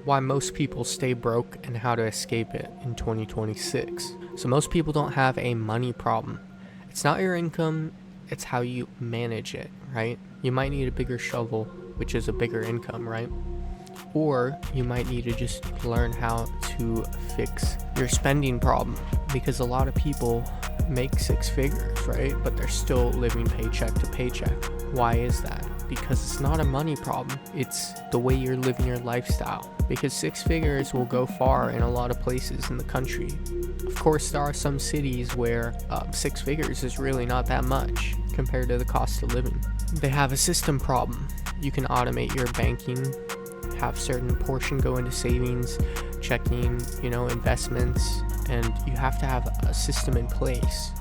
why most people stay broke and how to escape it in 2026. So most people don't have a money problem. It's not your income, it's how you manage it, right? You might need a bigger shovel, which is a bigger income, right? Or you might need to just learn how to fix your spending problem, because a lot of people make six figures, right? But they're still living paycheck to paycheck. Why is that? Because it's not a money problem, it's the way you're living your lifestyle. Because six figures will go far in a lot of places in the country. Of course, there are some cities where six figures is really not that much compared to the cost of living. They have a system problem. You can automate your banking, have certain portion go into savings, checking, investments, and you have to have a system in place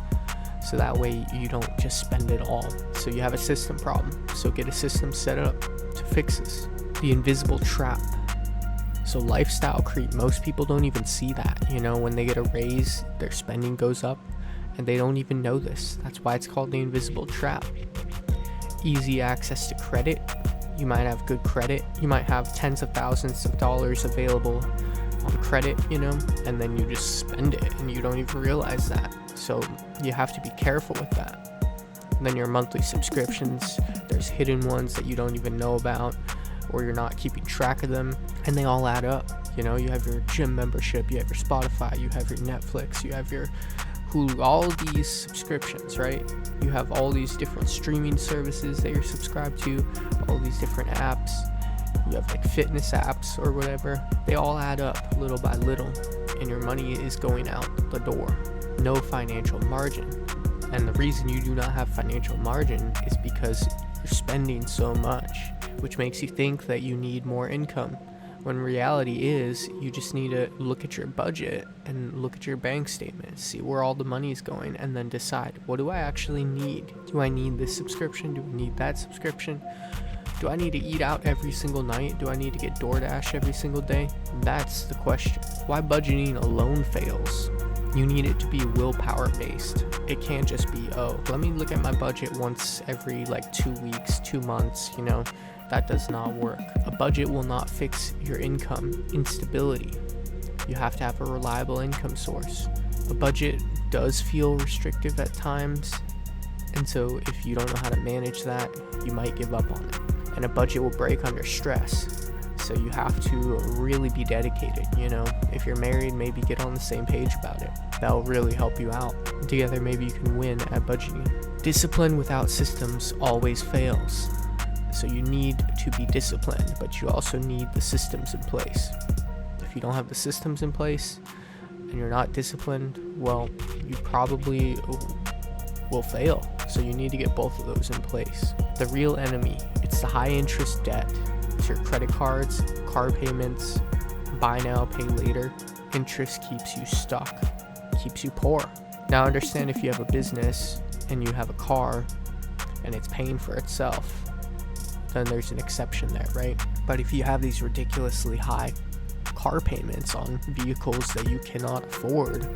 so that way you don't just spend it all. So you have a system problem, so get a system set up to fix this. The invisible trap. So lifestyle creep, most people don't even see that. When they get a raise, their spending goes up and they don't even know this. That's why it's called the invisible trap. Easy access to credit. You might have good credit. You might have tens of thousands of dollars available on credit, and then you just spend it and you don't even realize that. So you have to be careful with that. And then your monthly subscriptions, there's hidden ones that you don't even know about, or you're not keeping track of them, and they all add up. You have your gym membership, you have your Spotify, you have your Netflix, you have your Hulu, all these subscriptions, right? You have all these different streaming services that you're subscribed to, all these different apps. You have like fitness apps or whatever. They all add up little by little, and your money is going out the door. No financial margin. And the reason you do not have financial margin is because you're spending so much, which makes you think that you need more income, when reality is you just need to look at your budget and look at your bank statement, see where all the money is going, and then decide, what do I actually need? Do I need this subscription? Do I need that subscription? Do I need to eat out every single night? Do I need to get DoorDash every single day? That's the question. Why budgeting alone fails? You need it to be willpower based. It can't just be, let me look at my budget once every 2 weeks, 2 months, That does not work. A budget will not fix your income instability. You have to have a reliable income source. A budget does feel restrictive at times, and so if you don't know how to manage that, you might give up on it. And a budget will break under stress. So you have to really be dedicated, If you're married, maybe get on the same page about it. That'll really help you out. Together, maybe you can win at budgeting. Discipline without systems always fails. So you need to be disciplined, but you also need the systems in place. If you don't have the systems in place and you're not disciplined, well, you probably will fail. So you need to get both of those in place. The real enemy, it's the high interest debt. It's your credit cards, car payments, buy now, pay later. Interest keeps you stuck, keeps you poor. Now understand, if you have a business and you have a car and it's paying for itself, then there's an exception there, right? But if you have these ridiculously high car payments on vehicles that you cannot afford,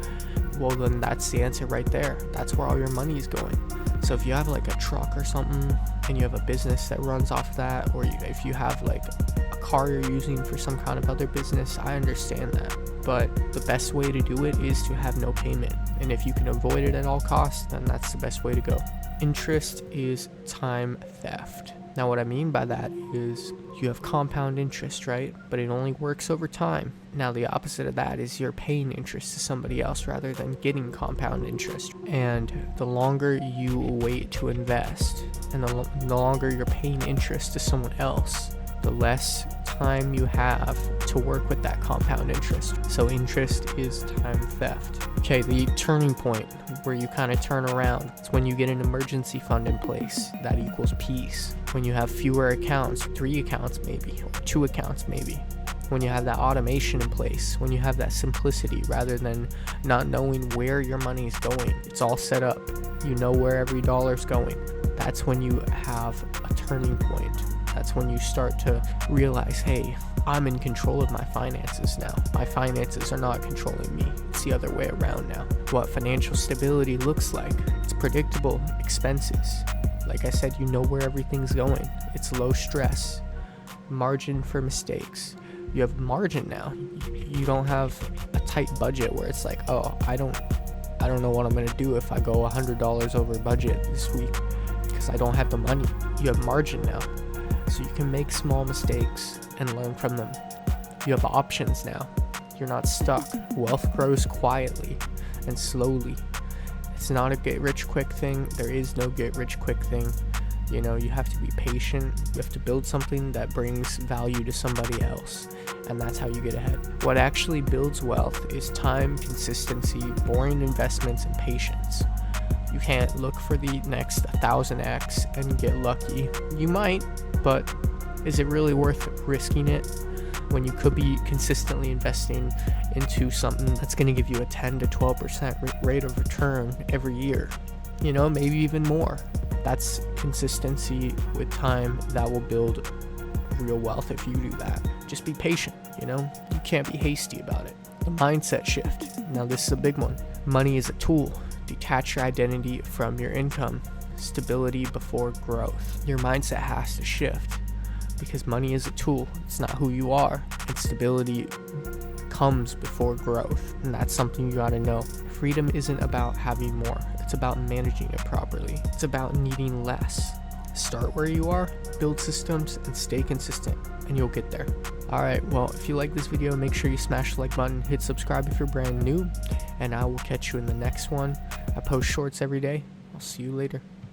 well, then that's the answer right there. That's where all your money is going. So if you have a truck or something and you have a business that runs off that, or if you have a car you're using for some kind of other business, I understand that. But the best way to do it is to have no payment. And if you can avoid it at all costs, then that's the best way to go. Interest is time theft. Now what I mean by that is you have compound interest, right? But it only works over time. Now the opposite of that is you're paying interest to somebody else rather than getting compound interest. And the longer you wait to invest and the longer you're paying interest to someone else, the less time you have to work with that compound interest. So interest is time theft. Okay, the turning point where you kind of turn around, it's when you get an emergency fund in place. That equals peace. When you have fewer accounts, 3 accounts maybe, or 2 accounts maybe. When you have that automation in place, when you have that simplicity rather than not knowing where your money is going. It's all set up. You know where every dollar's going. That's when you have a turning point. That's when you start to realize, hey, I'm in control of my finances now. My finances are not controlling me. It's the other way around now. What financial stability looks like, it's predictable expenses. Like I said, you know where everything's going. It's low stress, margin for mistakes. You have margin now. You don't have a tight budget where it's like, oh, I don't know what I'm gonna do if I go $100 over budget this week because I don't have the money. You have margin now, so you can make small mistakes and learn from them. You have options now. You're not stuck. Wealth grows quietly and slowly. It's not a get rich quick thing. There is no get rich quick thing. You know, you have to be patient. You have to build something that brings value to somebody else, and that's how you get ahead. What actually builds wealth is time, consistency, boring investments, and patience. You can't look for the next 1000x and get lucky. You might, but is it really worth risking it when you could be consistently investing into something that's going to give you a 10 to 12% rate of return every year? You know, maybe even more. That's consistency with time that will build real wealth if you do that. Just be patient, you know? You can't be hasty about it. The mindset shift. Now this is a big one. Money is a tool. Detach your identity from your income. Stability before growth. Your mindset has to shift because money is a tool. It's not who you are. And stability comes before growth. And that's something you gotta know. Freedom isn't about having more. It's about managing it properly. It's about needing less. Start where you are, build systems, and stay consistent, and you'll get there. Alright, well, if you like this video, make sure you smash the like button, hit subscribe if you're brand new, and I will catch you in the next one. I post shorts every day. I'll see you later.